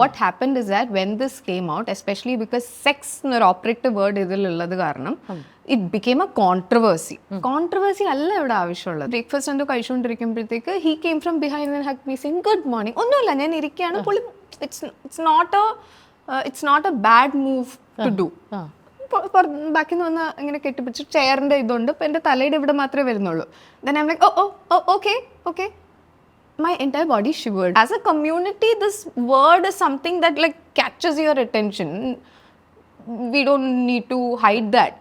what happened is that when this came out, especially because sex എന്നൊരു operative word ഇതിലുള്ളത് കാരണം it became a controversy. Controversy അല്ല ഇവിടെ ആവശ്യമുള്ളത്. ബ്രേക്ക്ഫാസ്റ്റ് എന്തോ കഴിച്ചുകൊണ്ടിരിക്കുമ്പോഴത്തേക്ക് he came from behind and hugged me saying good morning. ഒന്നുമില്ല, ഞാൻ ഇരിക്കുകയാണ്. പുള്ളി it's not a bad move to do. ബാക്കി നിന്ന് വന്ന് ഇങ്ങനെ കെട്ടിപ്പിടിച്ച് ചെയറിൻ്റെ ഇതുണ്ട്, ഇപ്പം എൻ്റെ തലയുടെ ഇവിടെ മാത്രമേ വരുന്നുള്ളൂ. then I'm like okay. My entire body shivered. As a community, this word is something that like catches your attention. We don't need to hide that.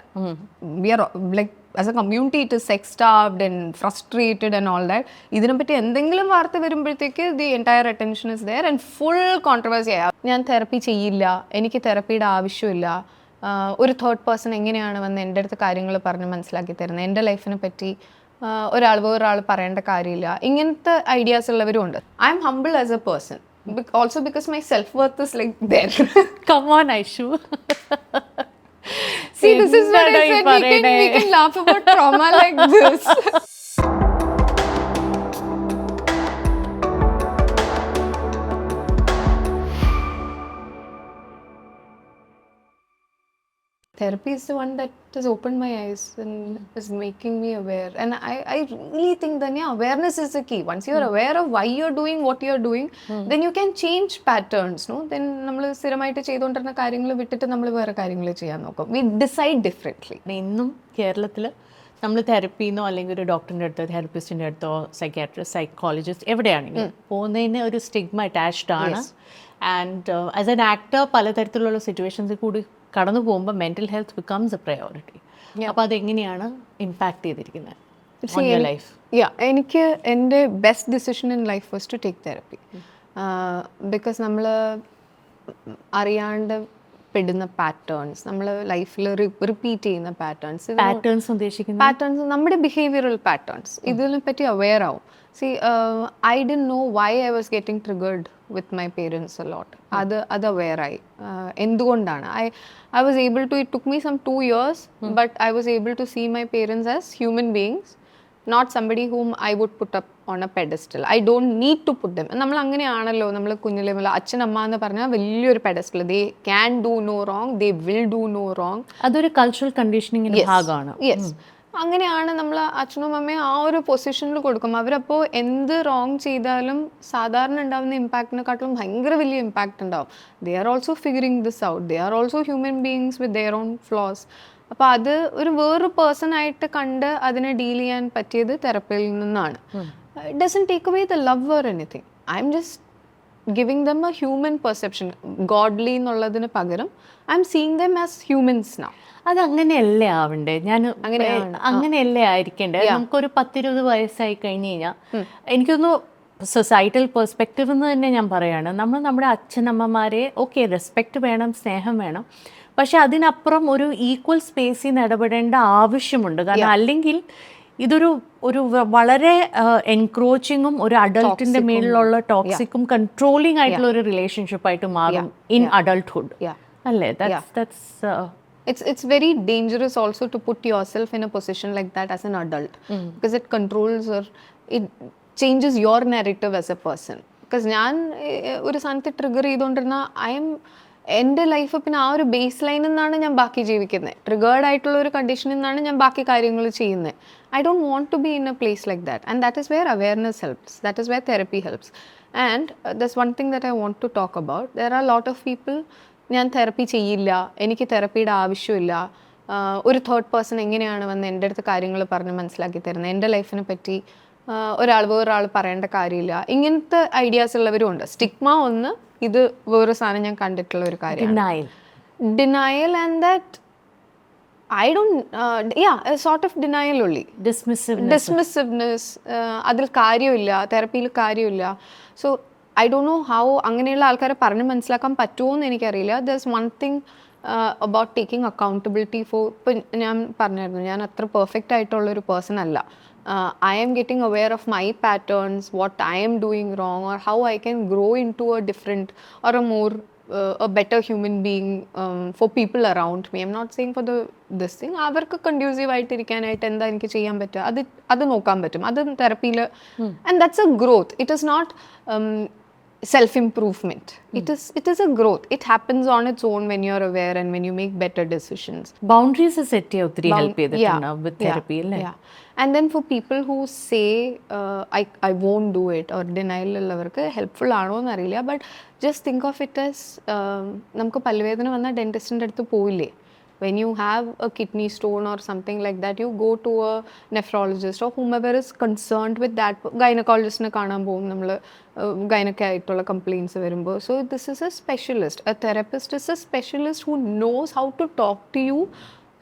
We are like, as a community, it is sex-starved and frustrated and all that. ഇതിനെപ്പറ്റി എന്തെങ്കിലും വാർത്ത വരുമ്പോഴത്തേക്ക് the entire attention is there and full controversy. ഞാൻ therapy ചെയ്യില്ല, എനിക്ക് തെറപ്പിയുടെ ആവശ്യമില്ല, ഒരു third person എങ്ങനെയാണ് വന്ന് എൻ്റെ അടുത്ത് കാര്യങ്ങൾ പറഞ്ഞ് മനസ്സിലാക്കി തരുന്നത്, എൻ്റെ ലൈഫിനെ പറ്റി വേറൊരാൾ പറയേണ്ട കാര്യമില്ല, ഇങ്ങനത്തെ ഐഡിയാസ് ഉള്ളവരും ഉണ്ട്. I M humble as A person, also because my self worth is like there. Come on, Aishu. See, this is what I said, we can laugh about trauma like this. Therapy is the one that has opened my eyes and is making me aware. And I really think, Dhanya, awareness is the key. Once you're aware of why you're doing what you're doing, then you can change patterns, no? Then നമ്മൾ സ്ഥിരമായിട്ട് ചെയ്തുകൊണ്ടിരുന്ന കാര്യങ്ങൾ വിട്ടിട്ട് നമ്മൾ വേറെ കാര്യങ്ങൾ ചെയ്യാൻ നോക്കും. We decide differently. ഇന്നും കേരളത്തിൽ നമ്മൾ തെറപ്പിന്നോ അല്ലെങ്കിൽ ഒരു ഡോക്ടറിൻ്റെ അടുത്തോ തെറപ്പിസ്റ്റിൻ്റെ അടുത്തോ സൈക്യാട്രിസ്റ്റ് സൈക്കോളജിസ്റ്റ് എവിടെയാണെങ്കിലും പോകുന്നതിന് ഒരു സ്റ്റിഗ്മ അറ്റാച്ച്ഡ് ആണ്. ആൻഡ് ആസ് എൻ ആക്ടർ പലതരത്തിലുള്ള സിറ്റുവേഷൻസിൽ കൂടി കടന്നു പോകുമ്പോൾ mental health becomes a priority. അപ്പോൾ അതെങ്ങനെയാണ് ഇമ്പാക്ട് ചെയ്തിരിക്കുന്നത് ലൈഫ്? എനിക്ക് എൻ്റെ best decision in life was to take therapy. Because നമ്മൾ അറിയാണ്ട് പെടുന്ന പാറ്റേൺസ്, നമ്മൾ ലൈഫിൽ റിപ്പീറ്റ് ചെയ്യുന്ന പാറ്റേൺസ് ഉദ്ദേശിക്കുന്ന പാറ്റേൺസ് നമ്മുടെ ബിഹേവിയറൽ പാറ്റേൺസ്, ഇതിനെ പറ്റി അവെയർ ആവും. See, I didn't know why I was getting triggered with my parents a lot. Other where എന്തുകൊണ്ടാണ് I was able to, it took me some 2 years, but I was able to see my parents as human beings, not somebody whom I would put up on a pedestal. I don't need to put them. നമ്മൾ അങ്ങനെയാണല്ലോ, നമ്മൾ കുഞ്ഞിലെ മുതൽ അച്ഛൻ അമ്മ എന്ന് പറഞ്ഞാൽ വലിയൊരു pedestal. They can do no wrong, they will do no wrong. അതൊരു കൾച്ചറൽ കണ്ടീഷനിങ്ങിന്റെ ഭാഗമാണ്. Yes. അങ്ങനെയാണ് നമ്മൾ അച്ഛനും അമ്മയും ആ ഒരു പൊസിഷനിൽ കൊടുക്കും. അവരപ്പോൾ എന്ത് റോങ് ചെയ്താലും സാധാരണ ഉണ്ടാകുന്ന ഇമ്പാക്റ്റിനെക്കാട്ടിലും ഭയങ്കര വലിയ ഇമ്പാക്റ്റ് ഉണ്ടാവും. They are also figuring this out, they are also human beings with their own flaws. അപ്പോൾ അത് ഒരു വേറൊരു പേഴ്സണായിട്ട് കണ്ട് അതിനെ ഡീൽ ചെയ്യാൻ പറ്റിയത് തെറപ്പിയിൽ നിന്നാണ്. It doesn't take away the love or anything. I am just giving them a human perception. Godly എന്നുള്ളതിന് പകരം I am seeing them as humans now. അത് അങ്ങനെയല്ലേ ആവണ്ടേ? ഞാൻ അങ്ങനെയല്ലേ ആയിരിക്കണ്ടേ? നമുക്കൊരു 10-20 വയസ്സായി കഴിഞ്ഞ് കഴിഞ്ഞാൽ എനിക്കൊന്ന് സൊസൈറ്റൽ പെർസ്പെക്റ്റീവ് എന്ന് തന്നെ ഞാൻ പറയാണ്, നമ്മൾ നമ്മുടെ അച്ഛനമ്മമാരെ ഓക്കെ റെസ്പെക്റ്റ് വേണം, സ്നേഹം വേണം, പക്ഷെ അതിനപ്പുറം ഒരു ഈക്വൽ സ്പേസിൽ നിന്ന് ഇടപെടേണ്ട ആവശ്യമുണ്ട്. കാരണം അല്ലെങ്കിൽ ഇതൊരു വളരെ എൻക്രോച്ചിങ്ങും ഒരു അഡൾട്ടിന്റെ മേളിലുള്ള ടോക്സിക്കും കൺട്രോളിംഗ് ആയിട്ടുള്ള ഒരു റിലേഷൻഷിപ്പ് ആയിട്ട് മാറും ഇൻ അഡൾട്ട്ഹുഡ് അല്ലേ? It's very dangerous also to put yourself in a position like that as an adult, because it controls or it changes your narrative as a person. Because ഞാൻ ഒരു സാധനത്തെ trigger ചെയ്തുകൊണ്ടിരുന്ന എൻ്റെ life പിന്നെ ആ ഒരു base ലൈനിൽ നിന്നാണ് ഞാൻ ബാക്കി ജീവിക്കുന്നത്. ട്രിഗേർഡ് ആയിട്ടുള്ള ഒരു കണ്ടീഷനിൽ നിന്നാണ് ഞാൻ ബാക്കി കാര്യങ്ങൾ ചെയ്യുന്നത്. I don't want to be in a place like that, and that is where awareness helps, that is where therapy helps. And there's one thing that I want to talk about. There are a lot of people, ഞാൻ therapy ചെയ്യില്ല, എനിക്ക് തെറപ്പിയുടെ ആവശ്യമില്ല, ഒരു third person എങ്ങനെയാണ് വന്ന് എൻ്റെ അടുത്ത് കാര്യങ്ങൾ പറഞ്ഞ് മനസ്സിലാക്കി തരുന്നത്, എൻ്റെ ലൈഫിനെ പറ്റി വേറൊരാൾ പറയേണ്ട കാര്യമില്ല, ഇങ്ങനത്തെ ഐഡിയാസ് ഉള്ളവരും ഉണ്ട്. സ്റ്റിഗ്മ ഒന്ന്, ഇത് വേറൊരു സാധനം ഞാൻ കണ്ടിട്ടുള്ള ഒരു കാര്യമാണ്, denial. And that I don't, a sort of denial only. Dismissiveness. അതിൽ കാര്യമില്ല, തെറപ്പിയിൽ കാര്യമില്ല. So I don't know how അങ്ങനെയുള്ള ആൾക്കാരെ പറഞ്ഞ് മനസ്സിലാക്കാൻ പറ്റുമോ എന്ന് എനിക്കറിയില്ല. There's one thing about taking accountability for, ഇപ്പം ഞാൻ പറഞ്ഞായിരുന്നു ഞാൻ അത്ര പെർഫെക്റ്റ് ആയിട്ടുള്ളൊരു പേഴ്സൺ അല്ല. I am getting aware of my patterns, what I am doing wrong, or how I can grow into a different or a more a better human being for people around me. I'm not saying for this thing. അവർക്ക് conducive ആയിട്ടിരിക്കാനായിട്ട് എന്താ എനിക്ക് ചെയ്യാൻ പറ്റുക, അത് നോക്കാൻ പറ്റും, അത് തെറപ്പിയിൽ. And that's a growth. It is not self-improvement. It is a growth. It happens on its own when you're aware and when you make better decisions. Boundaries set ചെയ്യാൻ ഒത്തിരി ഹെൽപ്പ് ചെയ്തിട്ടുണ്ടാവും വിത്ത് തെറപ്പി അല്ലേ? Yeah. And then for people who say I won't do it or denial ഉള്ളവർക്ക് helpful ആണോ എന്നറിയില്ല. But just think of it as നമുക്ക് പല്ലുവേദന വന്ന ഡെന്റിസ്റ്റിൻ്റെ അടുത്ത് പോയില്ലേ? When you have a kidney stone or something like that, you go to a nephrologist or whomever is concerned with that. Gynecologist-ne കാണാൻ പോകും നമ്മൾ ഗൈനക്ക് ആയിട്ടുള്ള കംപ്ലയിൻസ് വരുമ്പോൾ. So this is a specialist. A therapist is a specialist who knows how to talk to you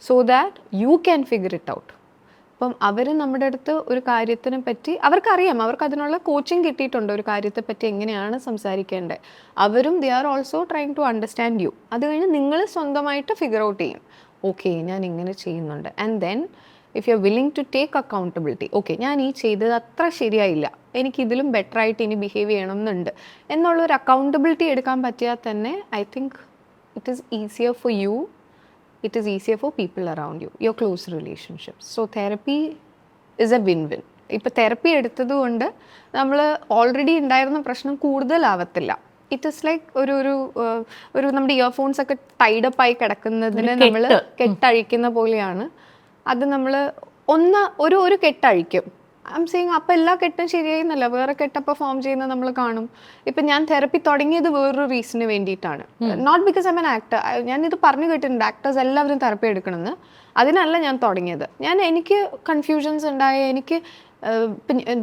so that you can figure it out. അപ്പം അവർ നമ്മുടെ അടുത്ത് ഒരു കാര്യത്തിനെ പറ്റി അവർക്കറിയാം, അവർക്ക് അതിനുള്ള കോച്ചിങ് കിട്ടിയിട്ടുണ്ട്, ഒരു കാര്യത്തെ പറ്റി എങ്ങനെയാണ് സംസാരിക്കേണ്ടത്. അവരും they are also trying to understand you. അത് കഴിഞ്ഞ് നിങ്ങൾ സ്വന്തമായിട്ട് ഫിഗർ ഔട്ട് ചെയ്യും, ഓക്കെ ഞാൻ ഇങ്ങനെ ചെയ്യുന്നുണ്ട്. And then if you are willing to take accountability, okay ഞാൻ ഈ ചെയ്തത് അത്ര ശരിയായില്ല, എനിക്കിതിലും ബെറ്റർ ആയിട്ട് ഇനി ബിഹേവ് ചെയ്യണം എന്നുണ്ട് എന്നുള്ളൊരു അക്കൗണ്ടബിലിറ്റി എടുക്കാൻ പറ്റിയാൽ തന്നെ I think it is easier for you. It is easier for people around you, your close relationships. So therapy is a win-win. ഇപ്പോൾ തെറപ്പി എടുത്തത് കൊണ്ട് നമ്മൾ ഓൾറെഡി ഉണ്ടായിരുന്ന പ്രശ്നം കൂടുതലാവത്തില്ല. ഇറ്റ് ഇസ് ലൈക്ക് ഒരു നമ്മുടെ ഇയർഫോൺസ് ഒക്കെ ടൈഡപ്പായി കിടക്കുന്നതിന് നമ്മൾ കെട്ടഴിക്കുന്ന പോലെയാണ്. അത് നമ്മൾ ഒരു കെട്ടഴിക്കും. ഐ എം സെയിങ് അപ്പോൾ എല്ലാ കെട്ടും ശരിയായിരുന്നല്ല, വേറെ കെട്ടപ്പോൾ ഫോം ചെയ്യുന്നത് നമ്മൾ കാണും. ഇപ്പം ഞാൻ തെറപ്പി തുടങ്ങിയത് വേറൊരു റീസണിന് വേണ്ടിയിട്ടാണ്. Not because I'm an actor. ഞാനിത് പറഞ്ഞു കേട്ടിട്ടുണ്ട് ആക്ടേഴ്സ് എല്ലാവരും തെറപ്പി എടുക്കണമെന്ന്. അതിനല്ല ഞാൻ തുടങ്ങിയത്. എനിക്ക് കൺഫ്യൂഷൻസ് ഉണ്ടായ, എനിക്ക്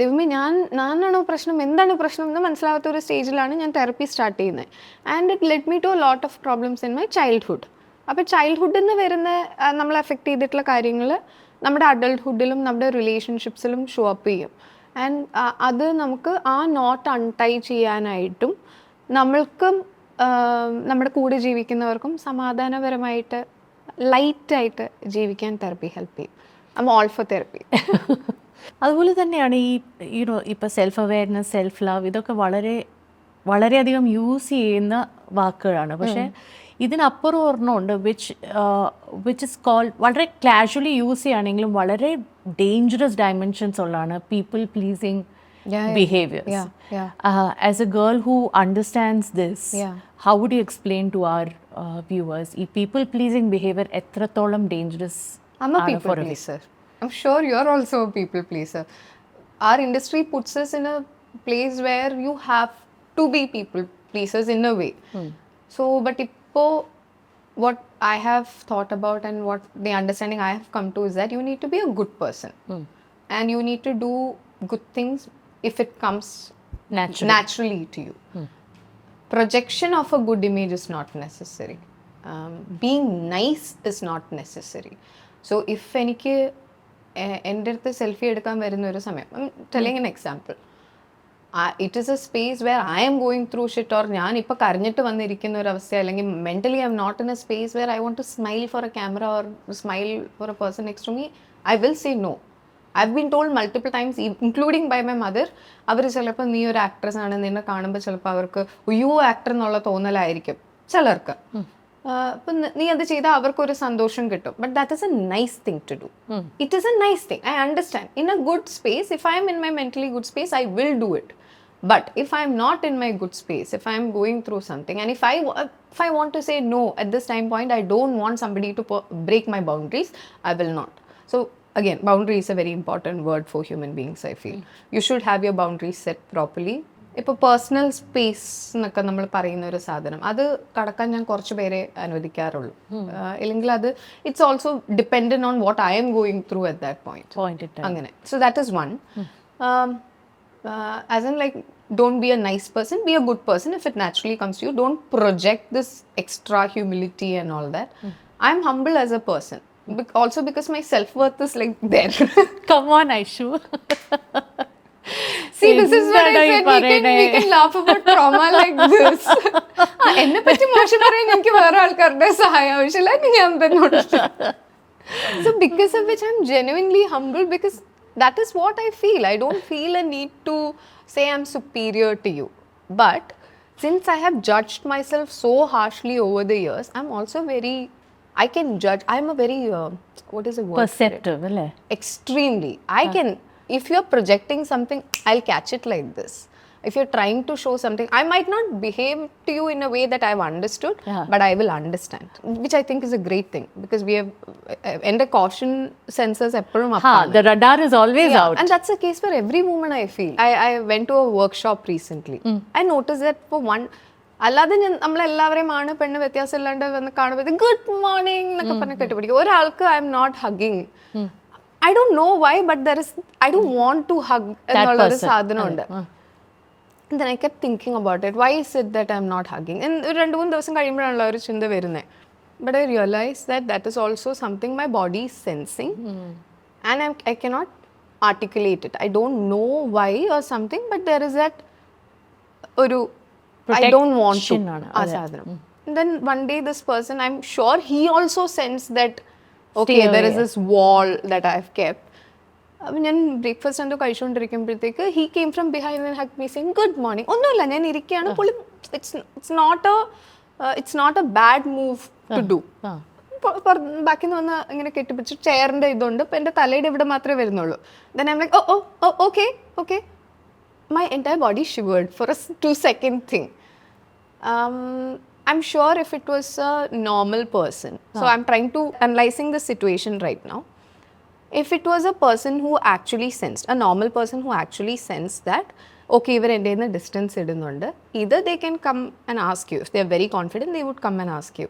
ദൈവമേ ഞാനാണോ പ്രശ്നം, എന്താണ് പ്രശ്നം എന്ന് മനസ്സിലാവാത്ത ഒരു സ്റ്റേജിലാണ് ഞാൻ തെറപ്പി സ്റ്റാർട്ട് ചെയ്യുന്നത്. And it let me to a lot of problems in my childhood. അപ്പോൾ ചൈൽഡ്ഹുഡിൽ നിന്ന് വരുന്ന നമ്മളെ എഫക്റ്റ് ചെയ്തിട്ടുള്ള കാര്യങ്ങൾ നമ്മുടെ അഡൾട്ട്ഹുഡിലും നമ്മുടെ റിലേഷൻഷിപ്സിലും ഷോ അപ്പ് ചെയ്യും. ആൻഡ് അത് നമുക്ക് ആ നോട്ട് അൺടൈ ചെയ്യാനായിട്ടും നമ്മൾക്കും നമ്മുടെ കൂടെ ജീവിക്കുന്നവർക്കും സമാധാനപരമായിട്ട് ലൈറ്റായിട്ട് ജീവിക്കാൻ തെറപ്പി ഹെൽപ്പ് ചെയ്യും. I M all for therapy. അതുപോലെ തന്നെയാണ് ഈ ഇപ്പോൾ സെൽഫ് അവെയർനെസ്, സെൽഫ് ലവ്, ഇതൊക്കെ വളരെയധികം യൂസ് ചെയ്യുന്ന വാക്കുകളാണ്. പക്ഷേ ഇതിനപ്പുറം ഒരെണ്ണമുണ്ട് വിച്ച് ഇസ് കോൾഡ്, വളരെ കാഷ്വലി യൂസ് ചെയ്യുകയാണെങ്കിലും വളരെ ഡേഞ്ചറസ് ഡയമെൻഷൻസ് ഉള്ളതാണ് people pleasing behaviors. As a girl who understands this, how would you explain to our viewers ഈ people pleasing behavior എത്രത്തോളം dangerous? I'm a people pleaser. I'm sure you're also a people pleaser. Our industry puts us in a place where you have to be people pleasers in a way. So but what I have thought about and what the understanding I have come to is that you need to be a good person. And you need to do good things if it comes naturally to you. Projection of a good image is not necessary. Being nice is not necessary. So if എനിക്ക് എൻ്റെ അടുത്ത് selfie എടുക്കാൻ വരുന്ന ഒരു സമയം, telling an example, it is a space where I am going through shit, or ഞാൻ ഇപ്പോൾ കരഞ്ഞിട്ട് വന്നിരിക്കുന്ന ഒരു അവസ്ഥ, അല്ലെങ്കിൽ mentally I am not in a space where I want to smile for a camera or smile for a person next to me, I will say no. I've been told multiple times, including by my mother, അവർ ചിലപ്പോൾ നീ ഒരു actress ആണ്, നിന്നെ കാണുമ്പോൾ ചിലപ്പോൾ അവർക്ക് U actor എന്നുള്ള തോന്നലായിരിക്കും ചിലർക്ക്. അപ്പം നീ അത് ചെയ്താൽ അവർക്കൊരു സന്തോഷം കിട്ടും. But that is a nice thing to do. It is a nice thing. I understand. In a good space, if I'm in my mentally good space, I will do it. But if I am not in my good space, if I am going through something, and if I want to say no at this time point, I don't want somebody to break my boundaries, I will not. So again, boundary is a very important word for human beings, I feel. You should have your boundaries set properly. ഇപ്പോൾ personal space എന്നൊക്കെ നമ്മൾ പറയുന്ന ഒരു സാധനം, അത് കടക്കാൻ ഞാൻ കുറച്ച് പേരെ അനുവദിക്കാറുള്ളൂ. ഇല്ലെങ്കിൽ അത് it's also dependent on what I am going through at that point. അങ്ങനെ. So that is one. As in, like, don't be a nice person, be a good person if it naturally comes to you. Don't project this extra humility and all that. I'm humble as a person. Also because my self-worth is like there. Come on, Aishu. See, this is what I said. We can laugh about trauma like this. എന്നെ പറ്റി മോശം പറയാൻ എനിക്ക് വേറെ ആൾക്കാരുടെ സഹായം ആവശ്യമില്ല, ഞാൻ തന്നോട്. So because of which I'm genuinely humble, because that is what I feel. I don't feel a need to say I'm superior to you. But since I have judged myself so harshly over the years, I'm also I can judge. I'm a very, what is the word? Perceptive, right? Extremely. I can, if you're projecting something, I'll catch it like this. if you're trying to show something, I might not behave to you in a way that I've understood, but I will understand, which I think is a great thing, because we have and the caution sensors eppozhum up. The radar is always out. And that's the case for every woman, I feel. I went to a workshop recently. I noticed that for one, അല്ലാതെ നമ്മളെല്ലാവരെയും ആണ് പെണ്ണ് വ്യത്യാസം ഇല്ലാണ്ട് വന്ന് കാണുമ്പോൾ good morning എന്നൊക്കെ പറഞ്ഞ് കെട്ടിപ്പിടിക്കും. ഒരാൾക്ക് I'm not hugging. I don't know why, but I don't want to hug എന്നുള്ളൊരു സാധനമുണ്ട്. And then I kept thinking about it. Why is it that I'm not hugging? And 2-3 ദിവസം കഴിയുമ്പോഴാണല്ലോ ഒരു ചിന്ത വരുന്നത്. But I realized that is also something my body is sensing. And I cannot articulate it. I don't know why or something, but there is that I don't want to. And then one day this person, I'm sure he also sensed that, okay, there is this wall that I've kept. ഞാൻ breakfast എന്തോ കഴിച്ചുകൊണ്ടിരിക്കുമ്പോഴത്തേക്ക് he came from behind and hugged me saying good morning. ഒന്നുമില്ല, ഞാൻ ഇരിക്കുകയാണ്. പുള്ളി it's not a bad move to do. ബാക്കി നിന്ന് വന്ന് ഇങ്ങനെ കെട്ടിപ്പിടിച്ച് ചെയറിൻ്റെ ഇതുണ്ട്, ഇപ്പം എൻ്റെ തലയുടെ ഇവിടെ മാത്രമേ വരുന്നുള്ളൂ. Then I'm like, okay. My entire body shivered for a 2-second thing. I'm sure if it was a normal person, so I'm trying to analyzing the situation right now. If it was a person who actually sensed, a normal person who actually sensed that, okay, ഇവർ എൻ്റെ നിന്ന് distance ഇടുന്നുണ്ട്, either they can come and ask you. If they are very confident, they would come and ask you.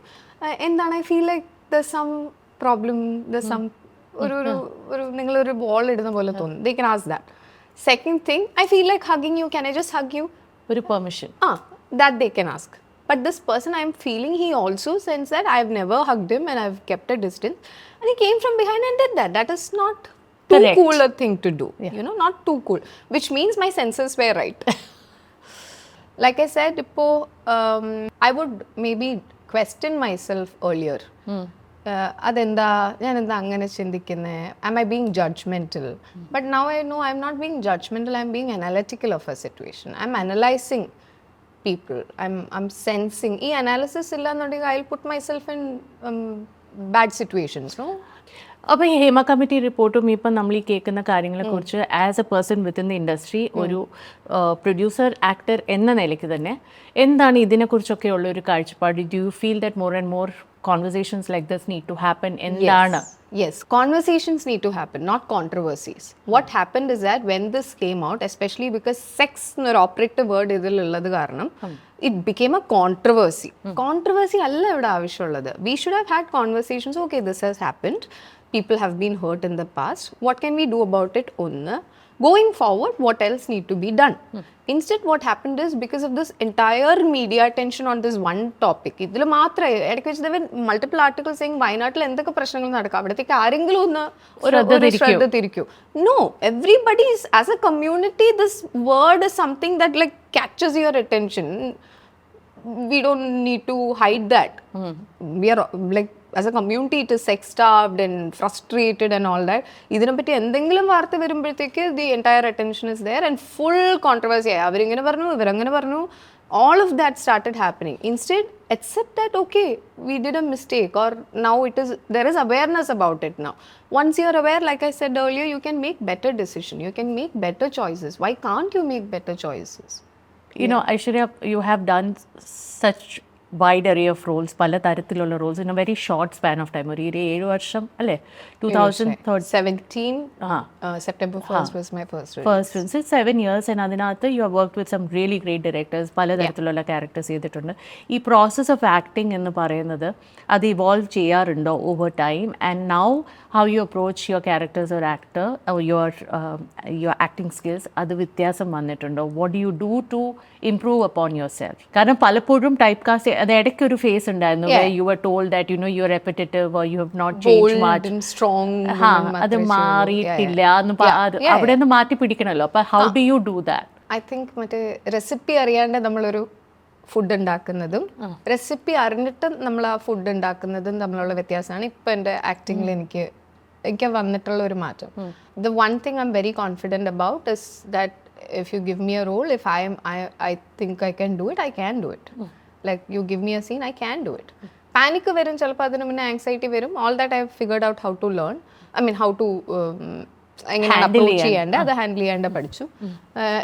എന്താണ്, I feel like there's some problem, there's some ഒരു നിങ്ങളൊരു ball ഇടുന്ന പോലെ തോന്നുന്നു. They can ask that. Second thing, I feel like hugging you, can I just hug you? ഒരു permission. That they can ask. But this person, I'm feeling he also sensed that I've never hugged him and I've kept a distance. And he came from behind and did that. That is not too cool a thing to do. You know, not too cool. Which means my senses were right. Like I said, I would maybe question myself earlier. അതെന്താ, ഞാനെന്താ അങ്ങനെ ചിന്തിക്കുന്നത്, am I being judgmental? But now I know I'm not being judgmental, I'm being analytical of a situation. I'm analyzing people. I'm sensing. ഈ analysis ഇല്ലാന്നുണ്ടെങ്കിൽ I'll put myself in bad situations, no? അപ്പോൾ ഈ Hema committee റിപ്പോർട്ടും ഇപ്പം നമ്മൾ ഈ കേൾക്കുന്ന കാര്യങ്ങളെക്കുറിച്ച് as A person within the industry, ഒരു പ്രൊഡ്യൂസർ ആക്ടർ എന്ന നിലയ്ക്ക് തന്നെ എന്താണ് ഇതിനെക്കുറിച്ചൊക്കെ ഉള്ള ഒരു കാഴ്ചപ്പാട്? Do you feel that more and more conversations like this need to happen? Yes, conversations need to happen, not controversies. What happened is that when this came out, especially because sex is operative word idilullathu karanam, it became a controversy. Controversy alla evada avashyullathu. We should have had conversations. Okay, this has happened, people have been hurt in the past, what can we do about it? Going forward, what else need to be done? Instead, what happened is, because of this entire media attention on this one topic, there were multiple articles saying വയനാട്ടിൽ എന്തൊക്കെ പ്രശ്നങ്ങൾ നടക്കാം, അവിടത്തേക്ക് ആരെങ്കിലും ഒന്ന് ശ്രദ്ധ തിരിക്കൂ. No, everybody is, as a community, this word is something that like catches your attention. We don't need to hide that. We are like, as a community, it is sex-starved and frustrated and all that. ഇതിനെപ്പറ്റി എന്തെങ്കിലും വാർത്ത വരുമ്പോഴത്തേക്ക് the entire attention is there and full controversy. അവരിങ്ങനെ പറഞ്ഞു, ഇവരങ്ങനെ പറഞ്ഞു. All of that started happening. Instead, accept that, okay, we did a mistake, or now there is awareness about it now. Once you are aware, like I said earlier, you can make better decisions. You can make better choices. Why can't you make better choices? You know, Aishwarya, you have done such wide array of roles, പല തരത്തിലുള്ള Rolls in A very short span of time. ഒരു 7 വർഷം അല്ലേ? 2017 September 1st was my first film. So 7 years, and അതിനകത്ത് you have worked with some really great directors, പല തരത്തിലുള്ള characters ചെയ്തിട്ടുണ്ട്. ഈ പ്രോസസ് ഓഫ് ആക്ടിങ് എന്ന് പറയുന്നത് അത് ഇവോൾവ് ചെയ്യാറുണ്ടോ over time? And now how you approach your character as an actor, or your acting skills, അത് വ്യത്യാസം വന്നിട്ടുണ്ടോ? What do you do to improve upon yourself? കാരണം പലപ്പോഴും ടൈപ്പ് കാസ്റ്റ്, അത് ഇടയ്ക്ക് ഒരു ഫേസ് ഉണ്ടായിരുന്നു where you were told that you're repetitive or you have not changed much. And strong. അത് മാറിയിട്ടില്ല എന്ന് അവിടെ നിന്ന് മാറ്റി പിടിക്കണമല്ലോ. അപ്പോൾ how do you do that? I think മറ്റേ റെസിപ്പി അറിയാണ്ട് നമ്മളൊരു ഫുഡ് ഉണ്ടാക്കുന്നതും റെസിപ്പി അറിഞ്ഞിട്ട് നമ്മൾ ആ ഫുഡ് ഉണ്ടാക്കുന്നതും തമ്മിലുള്ള വ്യത്യാസമാണ് ഇപ്പം എൻ്റെ ആക്ടിങ്ങിൽ എനിക്ക് വന്നിട്ടുള്ള ഒരു മാറ്റം. The one thing I'm very confident about is that if you give me a role, if I think I can do it, I can do it. Like you give me a scene, I can do it. Panic വരും, ചിലപ്പോൾ അതിന് മുന്നേ anxiety വരും. All that I've figured out how to learn. I mean, how to എങ്ങനെയാണ് approach ചെയ്യേണ്ടത് അത് handle ചെയ്യേണ്ട പഠിച്ചു.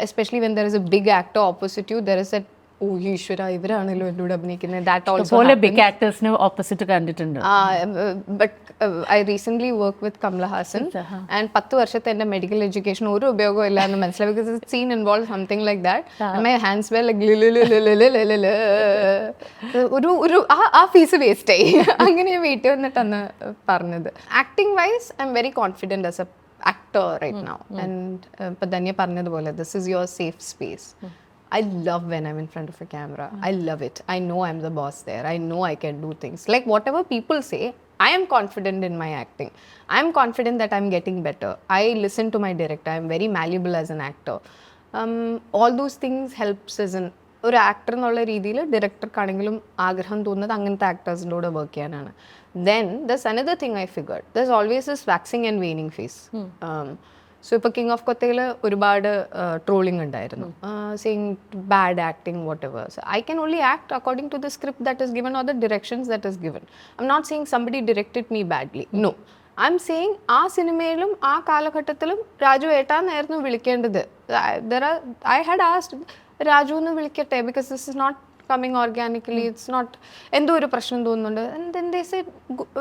Especially when there is a big actor opposite you, there is a ഓ ഈശ്വര ഇവരാണല്ലോ എൻ്റെ കൂടെ അഭിനയിക്കുന്നത്. ദാറ്റ് ഓൾസോ ബിഗ് ആക്ടേഴ്സിന് ഓപ്പോസിറ്റ് കണ്ടിട്ടുണ്ട്. But I recently work with Kamal Haasan and 10 വർഷത്തെ എൻ്റെ മെഡിക്കൽ എഡ്യൂക്കേഷൻ ഒരു ഉപയോഗം ഇല്ല എന്ന് മനസ്സിലായി. Because it seen involve something like that. My hands well ഒരു ആ ഫീസ് വേസ്റ്റ് ആയി. അങ്ങനെ ഞാൻ വീട്ടിൽ വന്നിട്ടാണ് പറഞ്ഞത്. Acting wise I'm very confident as an actor right now. And ഇപ്പം ധന്യ പറഞ്ഞതുപോലെ this is your safe space. I love when I'm in front of a camera. I love it. I know I'm the boss there. I know I can do things. Like whatever people say, I am confident in my acting. I am confident that I'm getting better. I listen to my director. I'm very malleable as an actor. All those things helps as ഒരു actor എന്നുള്ള രീതിയിൽ ഡയറക്ടർക്കാണെങ്കിലും ആഗ്രഹം തോന്നുന്നത് അങ്ങനത്തെ ആക്ടേഴ്സിൻ്റെ കൂടെ work ചെയ്യാനാണ്. Then that's another thing I figured that's always this waxing and waning phase. So ഇപ്പോൾ king of കൊത്തയിൽ ഒരുപാട് ട്രോളിങ് ഉണ്ടായിരുന്നു, saying bad acting whatever. So I can only act according to the script that is given or the directions that is given. I'm not saying somebody directed me badly, no. I'm saying ആ സിനിമയിലും ആ കാലഘട്ടത്തിലും രാജു ഏട്ടാന്നായിരുന്നു വിളിക്കേണ്ടത്. I had ആസ്ഡ് Raju എന്ന് വിളിക്കട്ടെ because this is not coming organically, it's not, എന്തോ ഒരു പ്രശ്നം തോന്നുന്നുണ്ട്. ആൻഡ് ദേ സേ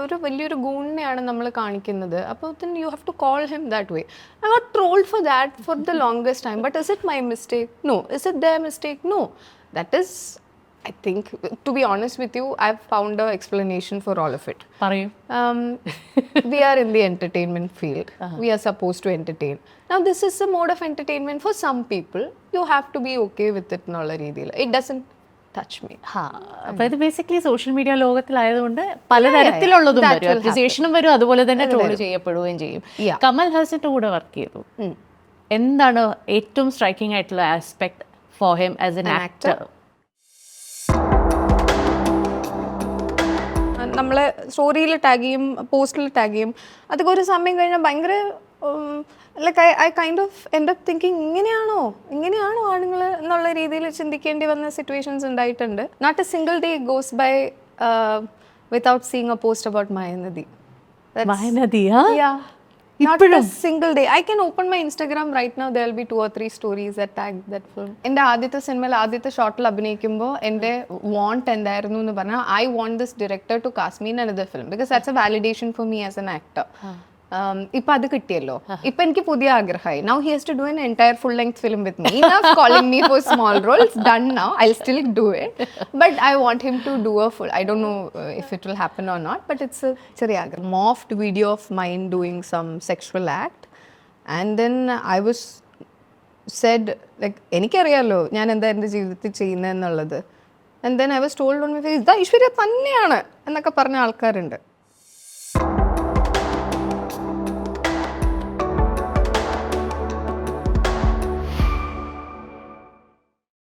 ഒരു വലിയൊരു ഗുണിനെയാണ് നമ്മൾ കാണിക്കുന്നത്, അപ്പോൾ then you have to call him that way. I got trolled for that for the longest time, but is it my mistake? No. Is it their mistake? No. That is, I think, to be honest with you, I've found a explanation for all of it. പറയൂ. We are in the entertainment field. We are supposed to entertain. Now this is a mode of entertainment for some people. You have to be okay with it എന്നുള്ള രീതിയിൽ. It doesn't touch me. അപ്പോൾ ഇത് basically social media ലോകത്തിലായതുകൊണ്ട് പലതരത്തിലുള്ളതും വരും, അപ്രിസിയേഷനും വരും, അതുപോലെ തന്നെ troll ചെയ്യപ്പെടുകയും ചെയ്യും. കമൽ ഹാസന്റെ കൂടെ വർക്ക് ചെയ്തു, എന്താണ് ഏറ്റവും സ്ട്രൈക്കിംഗ് ആയിട്ടുള്ള aspect for him as an actor? നമ്മളെ സ്റ്റോറിയിൽ ടാഗ് ചെയ്യും, പോസ്റ്റിൽ ടാഗ് ചെയ്യും. അതൊക്കെ ഒരു സമയം കഴിഞ്ഞാൽ ഭയങ്കര like I kind of end up thinking ഇങ്ങനെയാണോ ആണുങ്ങൾ എന്നുള്ള രീതിയിൽ ചിന്തിക്കേണ്ടി വന്ന സിറ്റുവേഷൻസ് ഉണ്ടായിട്ടുണ്ട്. Not a single day goes by without seeing a post about Mayaanadhi. Not a single day. I can open my Instagram right now. There will be 2 or 3 stories that tag that film. എൻ്റെ ആദ്യത്തെ സിനിമയിൽ ആദ്യത്തെ ഷോട്ടിൽ അഭിനയിക്കുമ്പോൾ എൻ്റെ want എന്തായിരുന്നു എന്ന് പറഞ്ഞാൽ I want this director to cast me in another film because that's a validation for me as an actor. ഇപ്പം അത് കിട്ടിയല്ലോ. ഇപ്പം എനിക്ക് പുതിയ ആഗ്രഹമായി. Now he has to do an entire full length film with me. Enough calling me for small roles. Done now. I'll still do it. But I want him to do a full. I don't know if it will happen or not. But it's a ചെറിയ ആഗ്രഹം. Morphed video of mine doing some sexual act. And then I was said like എനിക്കറിയാമല്ലോ ഞാൻ എന്താ എൻ്റെ ജീവിതത്തിൽ ചെയ്യുന്നതെന്നുള്ളത്. And then I was told on my face, ഇതാ ഐശ്വര്യ തന്നെയാണ് എന്നൊക്കെ പറഞ്ഞ ആൾക്കാരുണ്ട്.